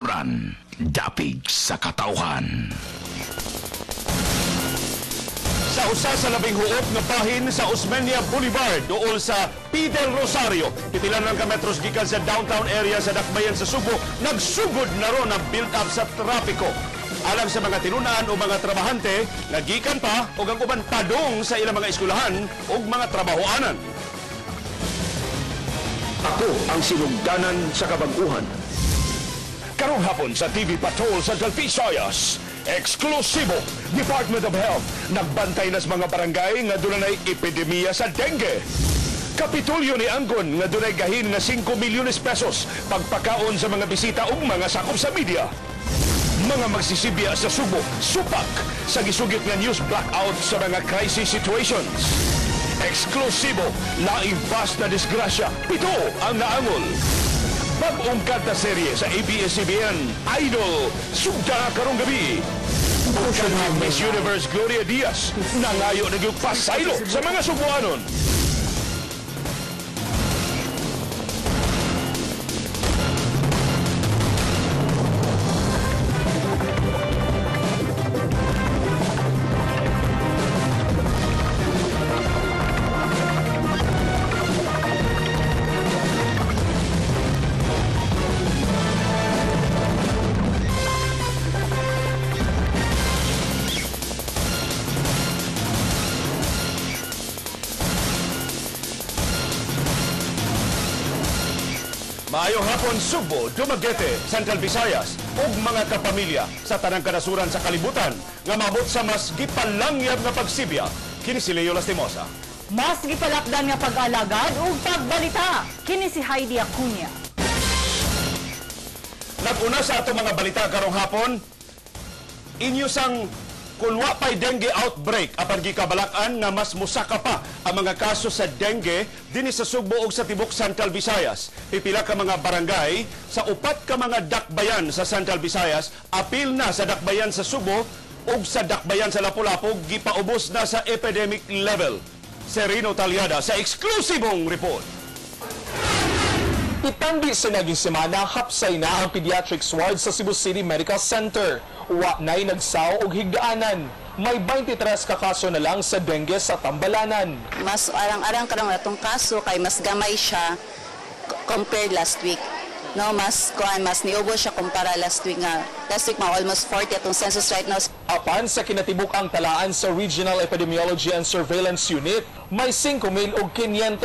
Ran, dapig sa katauhan. Sa usa sa labing huot nga bahin sa Osmeña Boulevard duol sa P. del Rosario, pipila ng kametros gikan sa downtown area sa Dakbayan sa Subo, nagsugod na ron ang build-up sa trapiko. Alang sa mga tinunaan o mga trabahante, nagikan pa o ang uban padong sa ilang mga eskwelahan o mga trabahoanan. Ako ang sinugdanan sa kabaguhan. Karong hapon sa TV Patrol sa Visayas, eksklusibo, Department of Health nagbantay na sa mga barangay nga dunay epidemya sa dengue. Kapitulyo ni Anggon nga dunay gahin nga 5 milyones pesos pagpakaon sa mga bisita ug mga sakop sa media. Mga magsisibya sa Subo, supak sa gisugit nga news blackout sa mga crisis situations. Eksklusibo, laing vast na disgrasya, pito ang naangol. Bagong kanta serye sa ABS-CBN, Idol, sugda karong gabi. Bukan Miss Universe Gloria Diaz, nangayo nagyugpasaylo sa mga Subuanon. Maayong hapon Subo, Dumaguete, Central Visayas ug mga kapamilya sa tanang kanasuran sa kalibutan nga maabot sa mas gipalangyab nga pagsibya. Kini si Leo Lastimosa. Mas gipalakdan nga pag-alagad ug pagbalita. Kini si Heidi Acuña. Nag-una sa ato mga balita karong hapon, inyo sang kung wa pa'y dengue outbreak apan gikabalakan nga mas musaka pa ang mga kaso sa dengue dinhi sa Sugbo ug sa tibok Central Visayas. Pipila ka mga barangay sa upat ka mga dakbayan sa Central Visayas apil na sa dakbayan sa Sugbo ug sa dakbayan sa Lapu-Lapu gipaubos na sa epidemic level. Serino Talyada sa eksklusibong report. Itandi sa naging semana, hapsay na ang pediatrics ward sa Cebu City Medical Center. Wa na'y nagsaw og higdaanan. May 23 ka kaso na lang sa dengue sa Tambalanan. Mas arang-arang karang atong kaso kay mas gamay siya compared last week. No, mas niubo siya kumpara last week nga. Last week almost 40 atong census right now. Apan sa kinatibuk ang talaan sa Regional Epidemiology and Surveillance Unit, may 5,571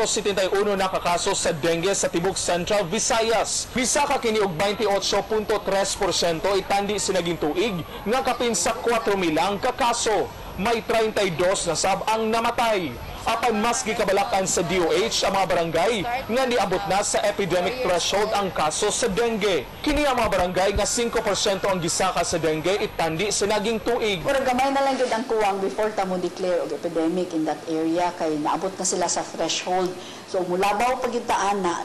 na kakaso sa dengue sa tibok Central Visayas. Bisa ka kini og 28.3% itandi sinaging tuig nga kapin sa 4,000 lang kakaso. May 32 na sab ang namatay. Apan mas gikabalakan sa DOH ang mga barangay nga niabot na sa epidemic threshold ang kaso sa dengue. Kini ang mga barangay nga 5% ang gisaka sa dengue itandi sa naging tuig. Pero gamay na lang gid ang kuwang before ta mo declare og epidemic in that area kay naabot na sila sa threshold. So mulabaw pagitaan na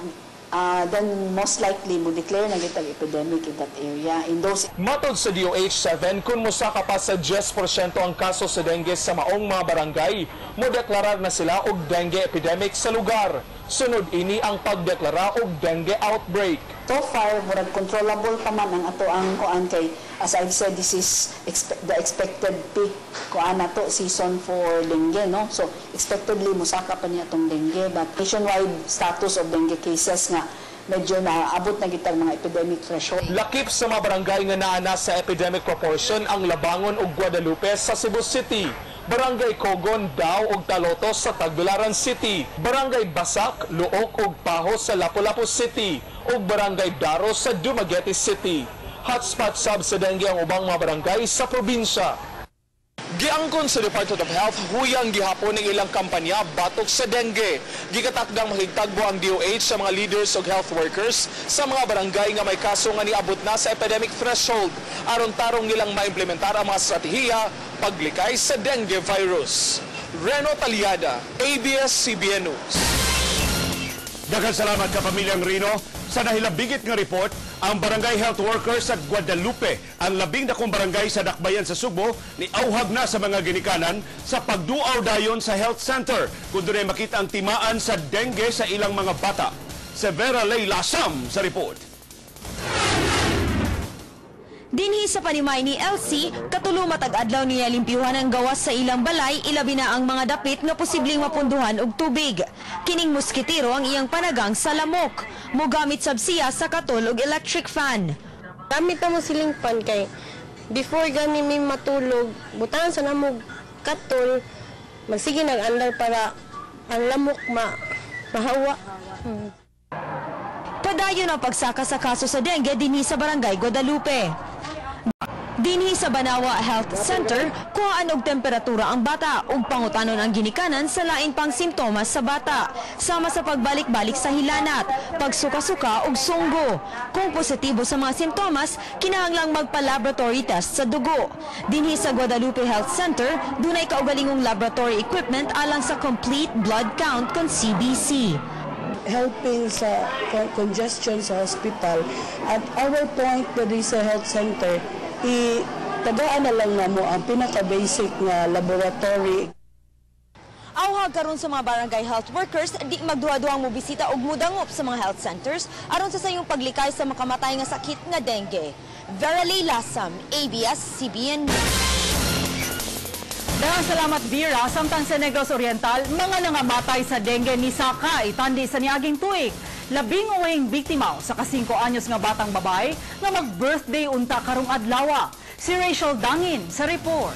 then most likely mo declare na gitag epidemic in that area. In those matod sa DOH-7, kung musaka pa sa 10% ang kaso sa dengue sa maong mga barangay, mo deklarar na sila og dengue epidemic sa lugar. Sunod ini ang pagdeklara og dengue outbreak. so far murag controllable pa man ang ato ang kuan kay as I've said this is the expected peak kuan nato season for dengue, no? So expectedly musaka pa niya tong dengue, but nationwide status of dengue cases nga medyo naabot na gitag mga epidemic threshold. Lakip sa mga barangay nga naana sa epidemic proportion ang Labangon ug Guadalupe sa Cebu City. Barangay Cogon, Dao ug Taloto sa Tagbilaran City. Barangay Basak, Luok ug Paho sa Lapu-Lapu City. Ug Barangay Daro sa Dumaguete City. Hotspot sub sa dengue ang ubang mga barangay sa probinsya. Giangkon sa Department of Health, huyang gihapon ng ilang kampanya batok sa dengue. Gikatakdang mahigtagbo ang DOH sa mga leaders o health workers sa mga barangay nga may kaso nga niabot na sa epidemic threshold. Aron tarong nilang maimplementar ang mga estratehiya paglikay sa dengue virus. Reno Talyada, ABS-CBN News. Daghang salamat ka pamilyang Rino. Sa nahilabigit nga report, ang barangay health workers sa Guadalupe, ang labing dakong barangay sa Dakbayan sa Subo, niauhag na sa mga ginikanan sa pagduaw dayon sa health center kung doon ay makita ang timaan sa dengue sa ilang mga bata. Si Vera Lay Lasam sa report. Dinhi sa panimay ni LC, katulo matag-adlaw niya limpyuhan ang gawas sa ilang balay, ilabi na ang mga dapit nga posibleng mapunduhan og tubig. Kining moskitero ang iyang panagang sa lamok. Mogamit sab siya sa katul og electric fan. Gamit na mo siling fan kay before gani mi matulog, butangan sa namog katul, magsige nag-andar para ang lamok mahawa. Padayon ang pagsaka sa kaso sa dengue dinhi sa Barangay Guadalupe. Dinhi sa Banawa Health Center, kuhaan og temperatura ang bata ug pangutanon ang ginikanan sa lain pang simptomas sa bata, sama sa pagbalik-balik sa hilanat, pagsuka-suka ug sunggo. Kung positibo sa mga simptomas, kinahanglang magpa-laboratory test sa dugo. Dinhi sa Guadalupe Health Center, dunay kaugalingong laboratory equipment alang sa complete blood count kon CBC. Helping sa congestion sa hospital. At our point diri sa health center, tagaan na lang namo ang pinaka-basic nga laboratory. Awhag karon sa mga barangay health workers, di magduha-duhang mobisita og mudangop sa mga health centers aron sa sayong paglikay sa makamatay nga sakit nga dengue. Verily Lasam, ABS-CBN. Daghang salamat, Vera. Samtang sa Negros Oriental, mga nangamatay sa dengue ni Sakay, tandi sa niaging tuig. 11 biktima sa ka-5 anyos nga batang babae nga mag-birthday unta karong adlaw. Si Rachel Dangin sa report.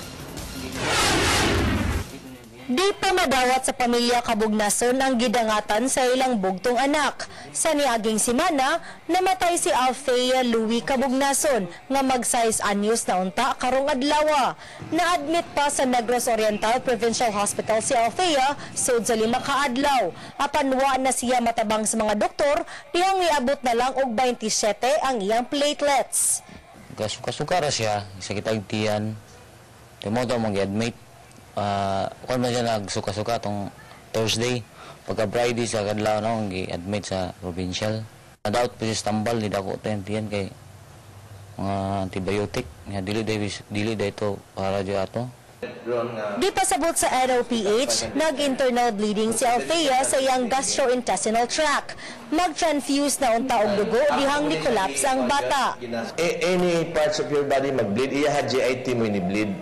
Di pa madawat sa pamilya Kabugnason ang gidangatan sa ilang bugtong anak. Sa niaging simana, namatay si Althea Louie Kabugnason nga mag-6 anyos na unta karong adlaw. Na-admit pa sa Negros Oriental Provincial Hospital si Althea sud sa 5 ka adlaw. Apan wa na siya matabang sa mga doktor, dihang iabot na lang og 27 ang iyang platelets. Kasukara siya, sakit ang tiyan. Timoto mag-admit. Kung na siya nagsuka-suka itong Thursday, pagka Friday sa kadlaw na akong i-admit sa provincial. Nadaot pa siya stambal, di dako ito yan kay mga antibiotic. Dili da ito para dyan ato. Di pasabot sa NOPH, nag-internal bleeding si Althea sa iyang gastrointestinal tract. Mag-transfuse na unta og dugo, dihang ni-collapse ang bata. Any parts of your body mag-bleed, iya GIT mo ni-bleed.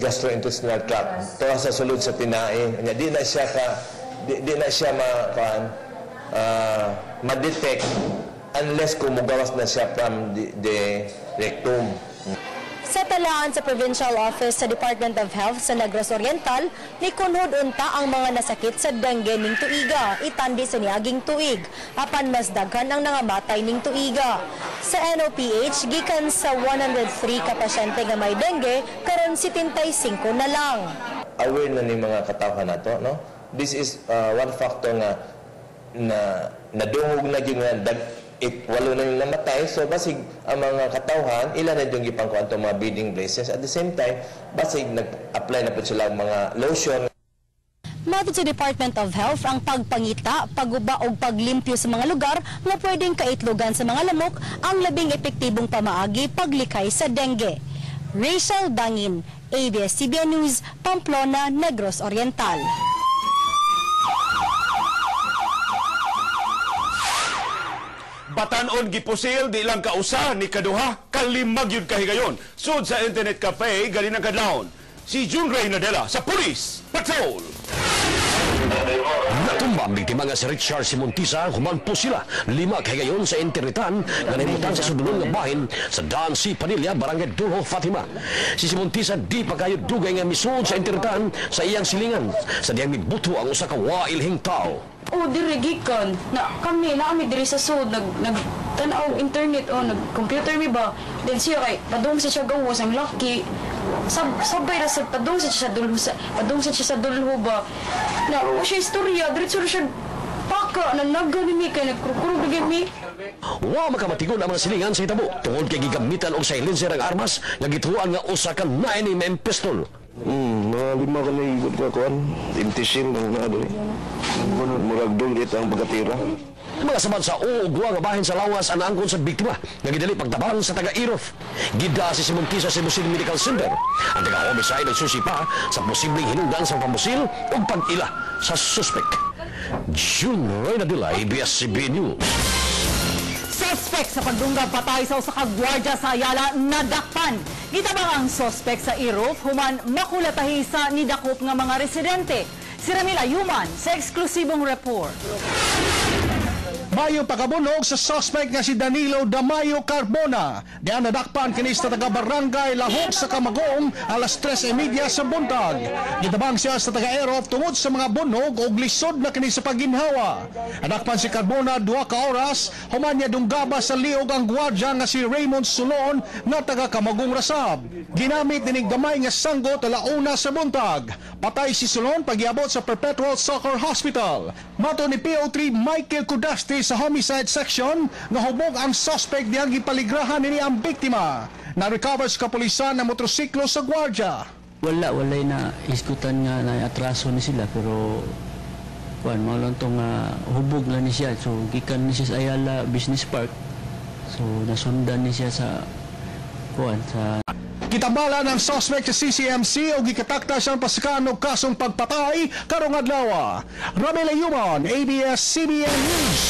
Gastrointestinal tract. Ito sa sulod sa tinae. Di na siya ma-detect unless kumugawas na siya from the rectum. Sa talaan sa Provincial Office sa Department of Health sa Negros Oriental, nikunhod unta ang mga nasakit sa dengue ning tuiga, itandi sa niaging tuig, apan mas daghan ang nangamatay ning tuiga. Sa NOPH, gikan sa 103 ka pasyente nga may dengue, karon 75 na lang. Aware na ni mga katawhan nato, no? This is one factor nga nadungog na yung walo na yung namatay, so basig ang mga katawhan, ilan na yung ipangkuhan itong mga breeding places. At the same time, basig nag-apply na po sila mga lotion. Matod sa Department of Health, ang pagpangita, pagguba o paglimpyo sa mga lugar na pwedeng kaitlogan sa mga lamok ang labing epektibong pamaagi paglikay sa dengue. Rachel Dangin, ABS-CBN News, Pamplona, Negros Oriental. Batanon gipusil di lang kausa ni kaduha kalimag yun kahigayon. Sud sa internet cafe gali ng kadlawon. Si June Ray Nadella sa Police Patrol. Natumba ang biktima nga si Richard Simontisa, humanpo sila 5 kahigayon sa internetan nga nahimutan sa sudulong nga bahin sa Dan C. Padilla, Barangay Dulho, Fatima. Si Simontisa di pa kayo dugay nga misud sa internetan sa iyang silingan sa diyang mibuto ang usa ka wailhing tao. O dirigikan na kami diri sa sud nagtanaw internet o nag-computer mi ba then siya kay padung siya gawas ang laki sabay ra sa padung siya sa dulho ba na o siya istorya diretso siya paka na nagganimi kay nagkurkurog mi. Wa makamatigon ang mga silingan sa hitabo tungod kay gigamitan og silencer ang armas nga gituan nga usa ka 9mm pistol. Mga 5 ka na higod ka kuhan. Intisin ang naado eh. Muragdol dito ang pagkatira. Mga sabad sa uugwa nga bahin sa lawas ang angkon sa biktima nga gidali pagtabang sa taga-Irof. Gida si Simontisa sa Cebu City Medical Center. Ang taga-homicide ang susipa sa posibleng hinungdan sa pamusil o pag-ila sa suspect. June Ray Nadella, ABS-CBN News. Sa Suspect sa pagdunggab patay sa usa ka gwardiya sa Ayala nadakpan. Gitabang ang suspect sa Iroof human makulatahi sa nidakop nga mga residente. Si Ramil Ayuman sa eksklusibong report. Mayo pagkabunog sa suspect nga si Danilo Damayo Carbona. Diyan nadakpan kini sa taga-barangay Lahok sa Camagong alas 3:30 sa buntag. Gitabang siya sa taga-Iroof tungod sa mga bunog o lisod na kini sa paginhawa. Nadakpan si Carbona 2 ka oras human niya dunggaba sa liog ang gwardiya nga si Raymond Sulon na taga-Camagong Rasab. Ginamit dinig gamay nga sanggot alauna sa buntag. Patay si Sulon pagiabot sa Perpetual Soccer Hospital. Mato ni PO3 Michael Cudasti sa homicide section nga hubog ang suspect diyang gipaligrahan nini ang biktima. Na-recover sa kapulisan na motorsiklo sa gwardiya. Walay na iskutan nga na atraso ni sila pero mao tong hubog lang ni siya. So gikan ni siya sa Ayala Business Park. So nasundan ni siya sa sa Kitambala ng suspect sa CCMC o gikatakta siyang pasakan og kasong pagpatay karong adlaw. Ramil Ayuman, ABS-CBN News.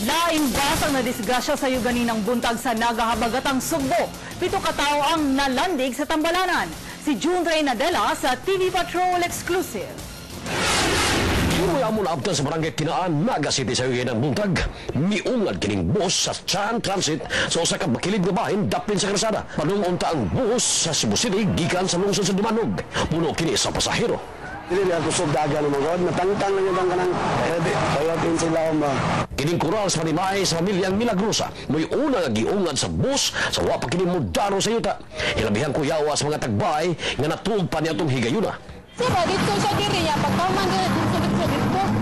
Laing basang na disgrasya sa yuganinang buntag sa nagahabagatang Sugbo. 7 ka tawo ang nalandig sa tambalanan. Si June Ray Nadella sa TV Patrol Exclusive. Mula mula abtan sa barangay Tinaan, Naga City sa Uyan ng Buntag, miungad kining bus sa Chan Transit sa usa ka bakilid nga bahin dapin sa kalsada. Panungunta ang bus sa Cebu City gikan sa lungsod sa Dumanog. Puno kini sa pasahero. Dili ang kusog daga ng mga natangtang lang yung kanang bayatin sila ma. Kining kural sa panimay sa pamilyang Milagrosa, mo'y una nga giungad sa bus sa wa pa kini mudaro sa yuta. Hilabihan ko yawa sa mga tagbay nga natug pa niya itong higayuna. Sira, dito sa diri niya, pagpaman dito.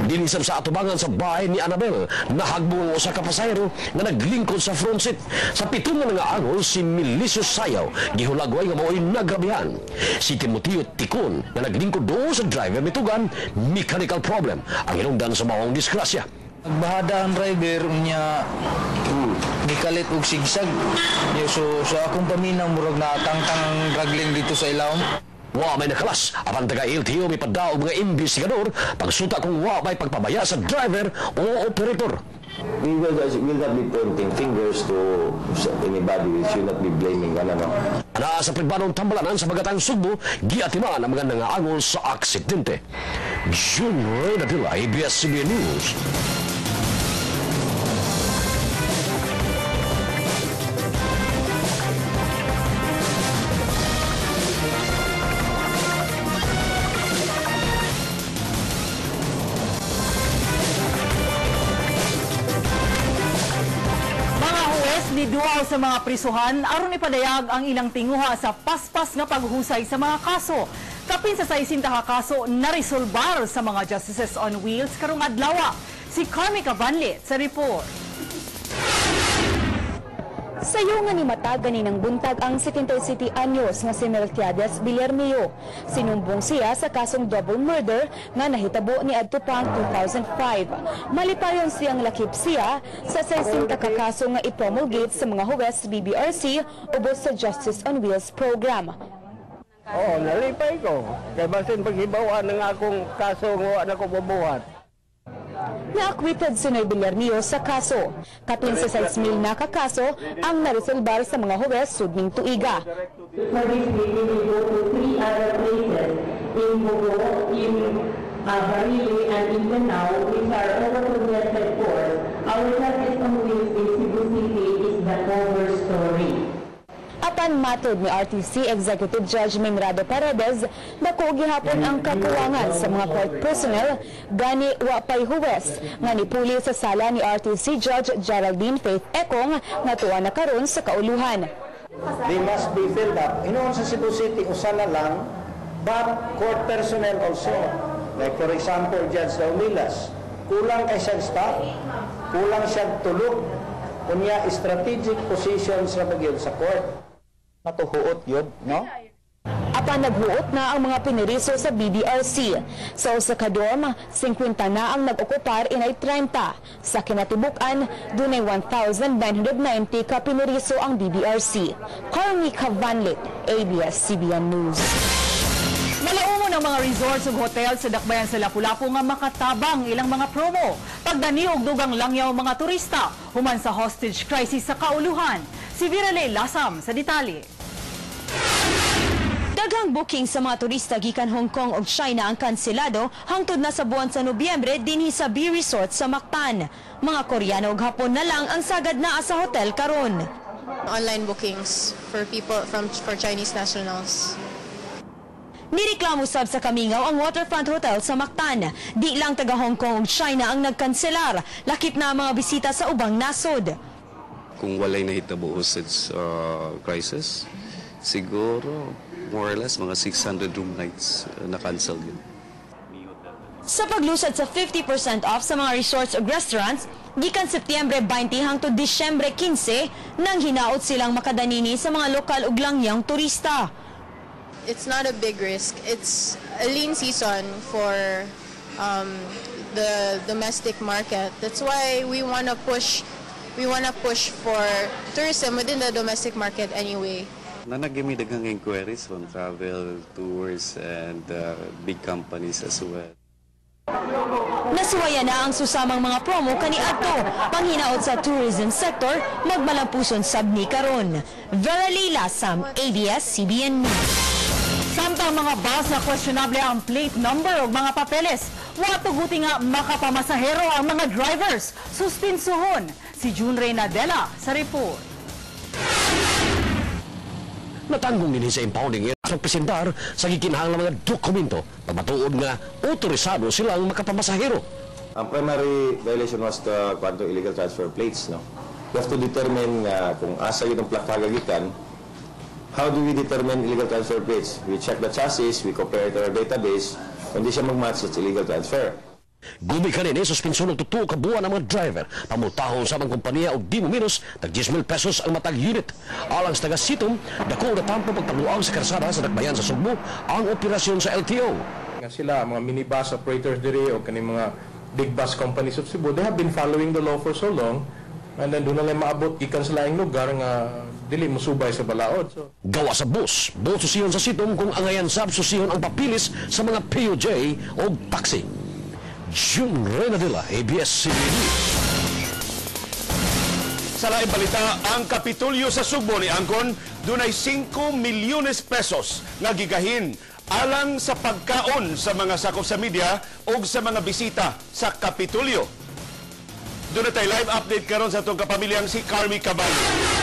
Dinisab sa atubangan sa bahay ni Annabel, nahagbong usa ka pasahero nga naglingkod sa front seat. Sa 7 nga angol si Milicio Sayaw, gihulagway nga mao'y nagrabihan. Si Timoteo Ticon nga naglingkod doon sa driver mitugan, mechanical problem ang hinungdan sa mawang disgrasya. Nagbahada ang driver niya nikalit og sigsag. So akong paminaw murag na tangtang ragling dito sa ilawom. Wa may nakalas, apang taga-LTO may padaog mga investigador, pagsuta kung wa may pagpabaya sa driver o operator. We will not be pointing fingers to anybody. We should not be blaming one another. Sa pribadong tambalanan sa Bagatang Sugbo, giatiman ang mga nangaangol sa aksidente. June Ray Nadella, ABS-CBN News. Niduaw sa mga prisuhan aron ipadayag ang ilang tinguha sa paspas nga paghusay sa mga kaso. Kapin sa 60 ka kaso naresolbar sa mga Justices on Wheels karong adlaw. Si Carmica Vanlit sa report. Sayo nga ni matag ganinang buntag ang 77 anyos nga si Melquiades Villarmillo. Sinumbong siya sa kasong double murder nga nahitabo ni adto pang 2005. Malipayon siyang lakip siya sa 60 ka kaso nga ipromulgate sa mga huwes BBRC ubos sa Justice on Wheels program. Nalipay ko. Kaya basin paghibawaan ng akong kaso nga ako mabuhat. Na-acquitted si Noy Villarmillo sa kaso. Kapin sa 6,000 na kakaso ang naresolbar sa mga huwes sudning tuiga. For this meeting, we go to 3 other places in Bogo, in Barile, and in Manao, which are over-progressed courts. Our Justice on Wheels in Cebu City is the cover story. Apan matod ni RTC Executive Judge Memrado Paredes, dako gihapon ang kakuwangan sa mga court personnel gani wa pay huwes nga nipuli sa sala ni RTC Judge Geraldine Faith Ekong nga tuwa na karon sa kauluhan. They must be filled up. Inoon sa Cebu City, usana lang, but court personnel also. Like for example, Judge Daumilas, kulang kay siyang staff, kulang siyang tulog, kunya strategic positions na magyod sa court. Matuhuot yun, no? Apan naghuot na ang mga piniriso sa BBRC. Sa usa ka dorm, 50 na ang nag-okupar inay 30. Sa kinatibukan, dunay 1,990 ka piniriso ang BBRC. Carmica Vanlit, ABS-CBN News. Malaumon ang mga resorts ug hotel sa dakbayan sa Lapu-Lapu nga makatabang ilang mga promo. Pagdani og dugang langyaw mga turista human sa hostage crisis sa kauluhan. Si Viralay Lasam sa detalye. Daghang booking sa mga turista gikan Hong Kong ug China ang kanselado hangtod na sa buwan sa Nobyembre dinhi sa B Resort sa Mactan. Mga Koreano ug Hapon na lang ang sagad naa sa hotel karon. Online bookings for Chinese nationals. Nireklamo sab sa Kamingaw ang Waterfront Hotel sa Mactan. Di lang taga Hong Kong ug China ang nagkanselar, lakip na ang mga bisita sa ubang nasod. Kung walay nahitabo hostage crisis, siguro more or less mga 600 room nights na-cancel yun. Sa paglusad sa 50% off sa mga resorts ug restaurants, gikan Setyembre 20 hangtod Disyembre 15, nang hinaot silang makadanini sa mga lokal ug langyang turista. It's not a big risk. It's a lean season for the domestic market. That's why we want to push for tourism within the domestic market anyway. Nanagimi daghang inquiries from travel, tours, and big companies as well. Nasuwaya na ang susamang mga promo kaniadto panghinaot sa tourism sector magmalampuson sabni karon. Verily Lasam, ABS-CBN News. Samtang mga bus na questionable ang plate number o mga papeles, watuguti nga makapamasahero ang mga drivers. Suspinsuhon si June Reynadela sa report. Natanggong din sa impounding ang presentar sa gikinahanglang mga dokumento pagmatuod nga otorisado silang makapamasahero. Ang primary violation was the quantum illegal transfer plates. No? We have to determine kung asa yun ang plaka gagikan. How do we determine illegal transfer plates? We check the chassis, we compare it to our database. Kung di siya mag-match, it's illegal transfer. Gubi ka rin suspensyon ng tutuo kabuan ng mga driver. Pamutahon sa mga kumpanya o di mo minus, tag 10,000 pesos ang matag unit. Alang sa taga-sitom, dako na tampo pagpaluang sa karsada sa Dakbayan sa Sugbo ang operasyon sa LTO. Sila, mga minibus operators diri o kaning mga big bus companies of Cebu, they have been following the law for so long. And then doon na lang maabot ikan sa laing lugar nga dili musubay sa balaod. So, gawa sa bus, susihon sa sitom kung angayan sab susihon ang papilis sa mga POJ o taxi. June Reynadela, ABS-CBN News. Sa laing balita, ang Kapitolyo sa Sugbo ni Angkon dunay 5 milyones pesos nga gigahin alang sa pagkaon sa mga sakop sa media o sa mga bisita sa Kapitolyo. Doon na tayo live update karon sa itong kapamilyang si Carmi Cabal.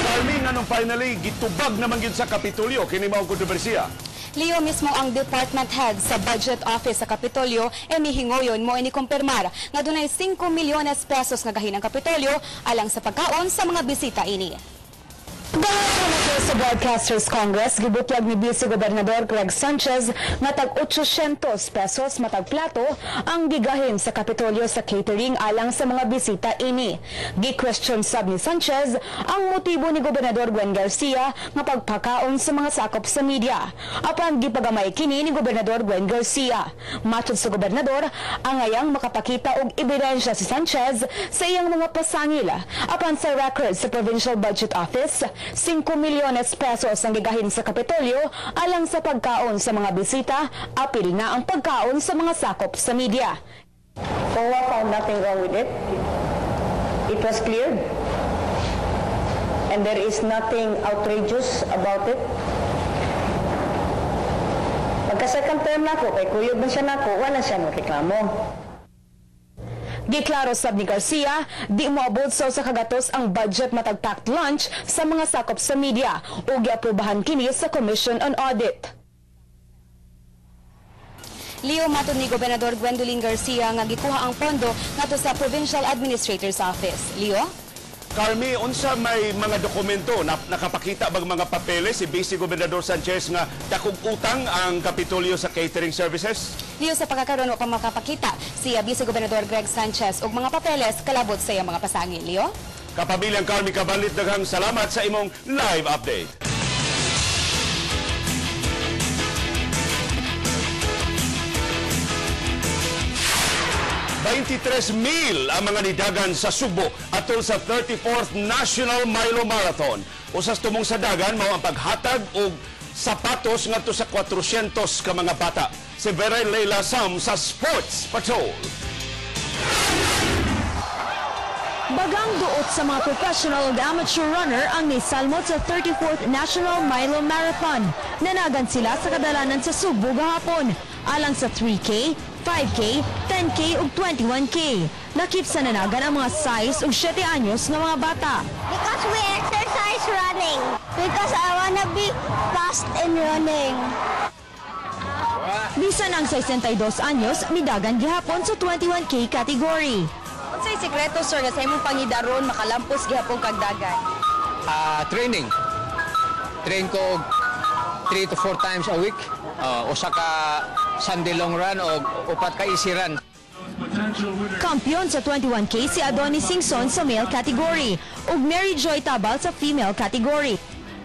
Carmi, nanong finally, gitubag naman yun sa Kapitolyo, kinimaw kontrobersiya. Leo, mismo ang department head sa budget office sa Kapitolyo mihingoyon mo inikumpirmar nga dunay 5 milyones pesos nga gahin ang Kapitolyo alang sa pagkaon sa mga bisita ini. Dahil sa Broadcasters Congress, gibutlag ni Vice Gobernador Greg Sanchez nga tag 800 pesos matag plato ang gigahin sa Kapitolyo sa catering alang sa mga bisita ini. Gi-question sab ni Sanchez ang motibo ni Gobernador Gwen Garcia nga pagpakaon sa mga sakop sa media. Apan gipagamay kini ni Gobernador Gwen Garcia. Matod sa gobernador, angayang makapakita og ebidensya si Sanchez sa iyang mga pasangil. Apan sa record sa Provincial Budget Office, 5 milyones pesos ang gigahin sa Kapitolyo alang sa pagkaon sa mga bisita, apil na ang pagkaon sa mga sakop sa media. COA found nothing wrong with it. It was cleared. And there is nothing outrageous about it. Pagka-second term na ako, kay kuyog na siya na ako, wala siya mo reklamo. Giklaro sab ni Garcia, di moabot sa kagatos ang budget matag packed lunch sa mga sakop sa media o giaprobahan kini sa Commission on Audit. Leo, matod ni Gobernador Gwendolyn Garcia nga gikuha ang pondo ngadto sa Provincial Administrator's Office. Leo? Carmi, unsa may mga dokumento na nakapakita bang mga papeles si Vice Gobernador Sanchez nga dakog utang ang Kapitolyo sa catering services? Leo, sa pagkakaroon o makapakita si Vice Gobernador Greg Sanchez og mga papeles kalabot sa iyang mga pasangil. Leo? Kapamilyang Carmi Cabalit, daghang salamat sa imong live update. $23,000 ang mga nidagan sa Sugbo atol sa 34th National Milo Marathon. Usas tumong sa dagan mao ang paghatag og sapatos ngadto sa 400 ka mga bata. Si Viralay Lasam sa Sports Patrol. Bagang duot sa mga professional ug amateur runner ang nisalmot sa 34th National Milo Marathon. Nanagan sila sa kadalanan sa Subo gahapon, alang sa 3K, 5K, 10K ug 21K. Nakip sa nanagan ang mga size ug 7 anyos nga mga bata. Because we exercise running. Because I wanna be fast in running. Bisan ang 62 anyos, midagan gihapon sa 21K category. Unsay sikreto sir nga sa imong pangidaron makalampos gihapon kag dagan? Training. Train ko 3 to 4 times a week. Usa ka Sunday long run o upat ka easy run. Kampiyon sa 21K si Adonis Singson sa male category ug Mary Joy Tabal sa female category.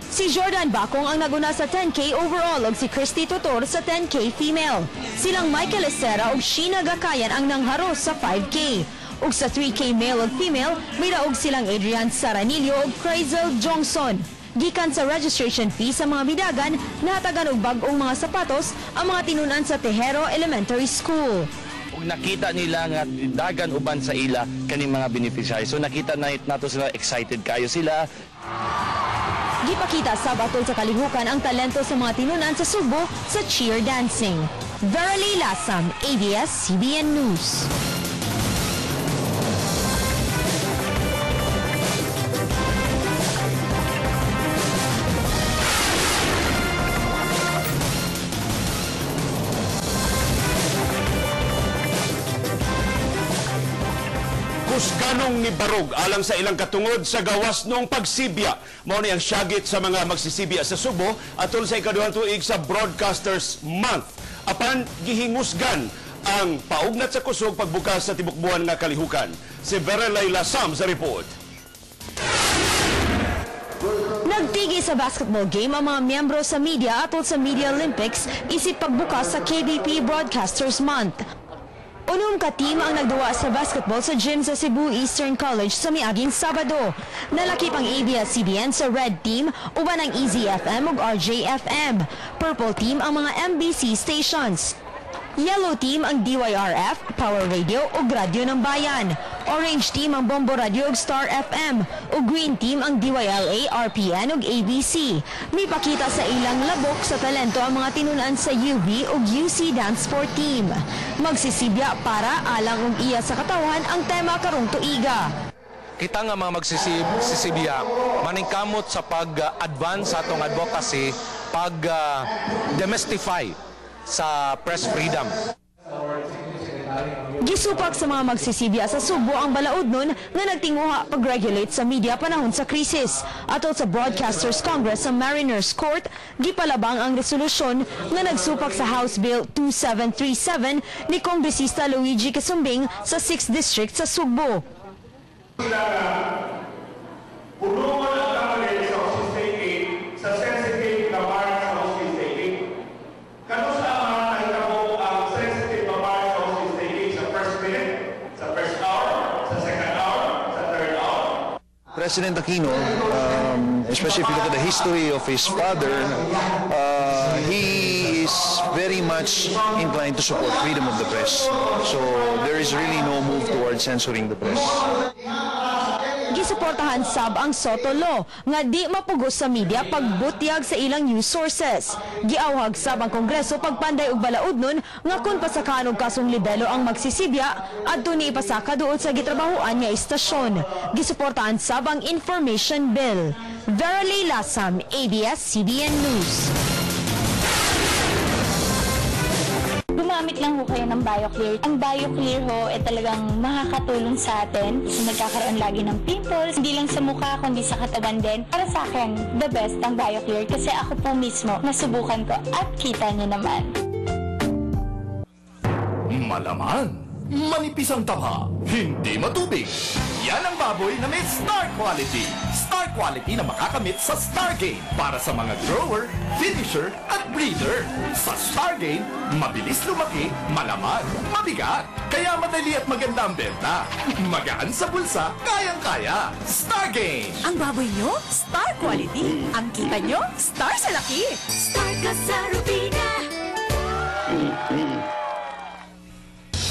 Si Jordan Bacong ang naguna sa 10K overall ug si Christy Tutor sa 10K female. Silang Michael Estera ug Sheena Gakayan ang nangharos sa 5K. Ug sa 3K male ug female, may raog silang Adrian Saranillo ug Crazel Johnson. Gikan sa registration fee sa mga bidagan, nahatagan og bag-ong mga sapatos ang mga tinunan sa Tejero Elementary School. Ug nakita nila nga dagan uban sa ila kaning mga beneficiary. So nakita nato sila, excited kayo sila. Gipakita sa batol sa kalihukan ang talento sa mga tinunan sa Subo sa cheer dancing. Verily Lasam, ABS-CBN News. Kusganong ni Barog alang sa ilang katungod sa gawas nung pagsibya. Mao ni ang syagit sa mga magsisibya sa Subo atol sa ikaduhang tuig sa Broadcasters Month. Apan gihingusgan ang paugnat sa kusog pagbukas sa tibok-buwan nga kalihukan. Si Verelay Lasam sa report. Nagtigi sa basketball game ang mga miyembro sa media atol sa Media Olympics isip pagbukas sa KBP Broadcasters Month. Unom ka team ang nagduwa sa basketball sa gym sa Cebu Eastern College sa miaging Sabado. Nalakip ang ABS-CBN sa Red Team, uban ang Easy FM ug RJ-FM. Purple Team ang mga MBC stations. Yellow Team ang DYRF, Power Radio ug Radyo ng Bayan. Orange Team ang Bombo Radio ug Star FM. Ug Green Team ang DYLA, RPN ug ABC. May pakita sa ilang labok sa talento ang mga tinunan sa UB ug UC Dance Sport Team. Magsisibya para alang ug iya sa katawan ang tema karong tuiga. Kita nga mga magsisibya, maningkamot sa pag-advance sa atong advocacy, pag-demystify sa press freedom. Gisupak sa mga magsisibya sa Subo ang balaod nun nga nagtinguha pag-regulate sa media panahon sa krisis. Atol sa Broadcasters Congress sa Mariners Court, gipalabang ang resolusyon nga nagsupak sa House Bill 2737 ni Kongresista Luigi Quisumbing sa 6th District sa Subo. Pulungan ang kamali sa Office State 8 sa sensitive na bar sa Office State 8. Kano sa mga nahitabo ang sensitive na bar sa Office State 8 sa first minute, sa first hour, sa second hour, sa third hour? President Aquino, especially if you look at the history of his father, he is very much inclined to support freedom of the press. So there is really no move towards censoring the press. Gisuportahan sab ang Soto Law nga di mapugos sa media pagbutyag sa ilang news sources. Giawhag sab ang Kongreso pagpanday og balaod nun nga kun pasakaan og kasong libelo ang magsisibya adto ni ipasaka duol sa gitrabahoan nga istasyon. Gisuportahan sab ang Information Bill. Verily Lasam, ABS-CBN News. Gumamit lang ho kayo ng BioClear. Ang BioClear ho ay talagang makakatulong sa atin kasi nagkakaroon lagi ng pimples, hindi lang sa mukha kundi sa katawan din. Para sa akin, the best ang BioClear kasi ako po mismo nasubukan ko at kita niyo naman. Malaman, manipis ang taba, hindi matubig. Yan ang baboy na may Star Quality. Star Quality na makakamit sa Stargain para sa mga grower, finisher, at breeder. Sa Stargain, mabilis lumaki, malaman, mabigat. Kaya madali at maganda ang benta. Magaan sa bulsa, kayang-kaya. Stargain! Ang baboy nyo, Star Quality. Ang kita nyo, Star sa laki. Star ka sa Rubina.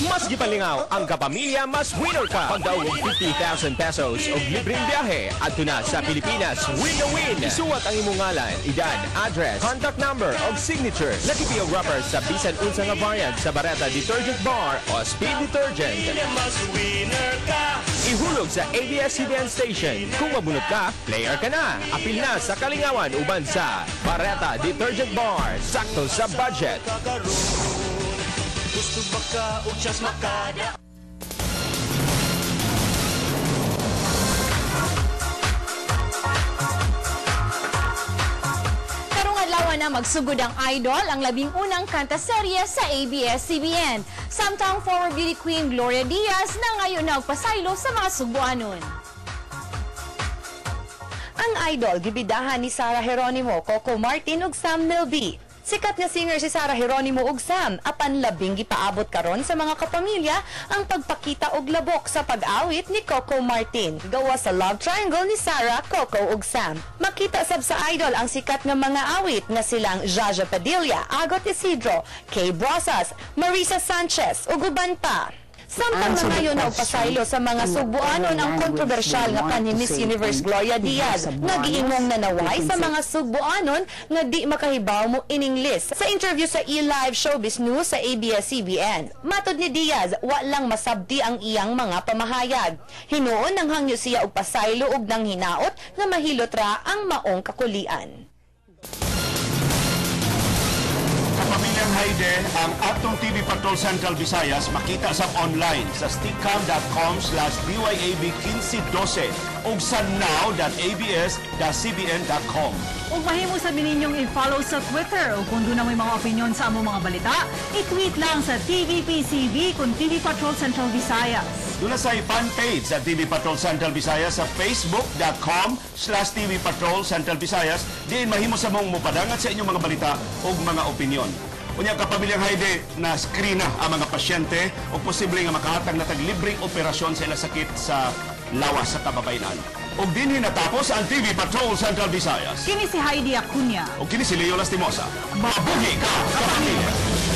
Mas gipalingaw ang kapamilya, mas winner ka. Pagdaog 50,000 pesos o libreng biyahe at na sa Pilipinas, win na win. Isuwat ang imong ngalan, edad, address, contact number o signature. Nakipiyog rapper sa bisan unsa nga variant sa Bareta Detergent Bar o Speed Detergent. Ihulog sa ABS-CBN Station. Kung mabunot ka, player ka na. Apil na sa kalingawan uban sa Bareta Detergent Bar. Sakto sa budget. Gusto ba ka o just makada? Karong adlaw na magsugod ang Idol, ang labing unang kanta-serye sa ABS-CBN. Samtang former beauty queen Gloria Diaz na ngayon nagpasaylo sa mga Subuanon. Ang Idol gibidahan ni Sarah Geronimo, Coco Martin ug Sam Milby. Sikat nga singer si Sarah Geronimo ug Sam, apan labing gipaabot karon sa mga kapamilya ang pagpakita og labok sa pag-awit ni Coco Martin. Gawa sa love triangle ni Sarah, Coco ug Sam. Makita sab sa Idol ang sikat nga mga awit nga silang Jaja Padilla, Agot Isidro, Kay Brosas, Marisa Sanchez ug uban pa. Samtang na ngayon nagpasaylo sa mga Subuanon ang kontrobersyal nga pa ni Miss Universe Gloria Diaz nga giingong nanaway sa mga Subuanon nga di makahibaw mo ining list. Sa interview sa eLive Showbiz News sa ABS-CBN, matod ni Diaz, walang masabti ang iyang mga pamahayag. Hinuon nang hangyo siya og pasaylo og nang hinaot nga mahilot ra ang maong kakulian. Pamilyang Haide, ang atong TV Patrol Central Visayas makita sa online sa stickcam.com/byab1512 ug sa now.abs-cbn.com. Ug mahimo sa ninyong i-follow sa Twitter o kung doon na may mga opinion sa among mga balita, i-tweet lang sa TVPCB kung TV Patrol Central Visayas. Doon na sa fan page sa TV Patrol Central Visayas sa facebook.com/TV Patrol Central Visayas. Diin mahimo sa mong mupadangat sa inyong mga balita o mga opinion. Unya kapamilyang Haide, na screen na ang mga pasyente o posible nga makahatag na taglibreng operasyon sa ilang sakit sa lawas sa kababayan. O dinhi natapos ang TV Patrol Central Visayas. Kini si Heidi Acuña. O kini si Leo Lastimosa. Mabuhi ka, kapamilya!